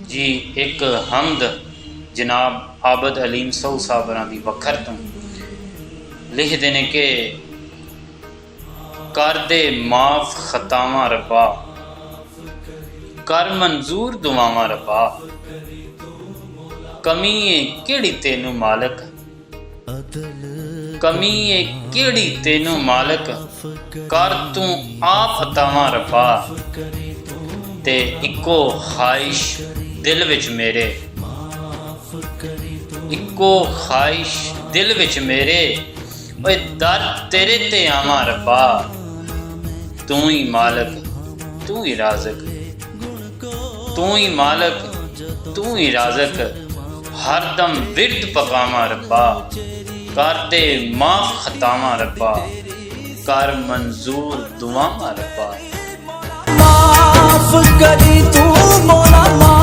जी एक हमद जनाब आबद अलीम सऊ साहब दी वखर तो लिखते ने कि कर दे माफ खतावां रब्बा, कर मंजूर दुआवां रब्बा, कमी है केड़ी तेनू मालक, कमी है केड़ी तेनू मालक, कर तू आप अतावां रब्बा, ते इको ख्वाहिश दिल विच मेरे, इको ख्वाहिश दिल विच मेरे, ओए दर तेरे ते आवां रब्बा, तू ही मालक तू ही राज़िक, तू ही मालक तू ही राज़िक, हरदम विरद पकावां रब्बा, कर दे माफ खतावां रब्बा, कर मंजूर दुआवां रब्बा। माफ करी तू मौला।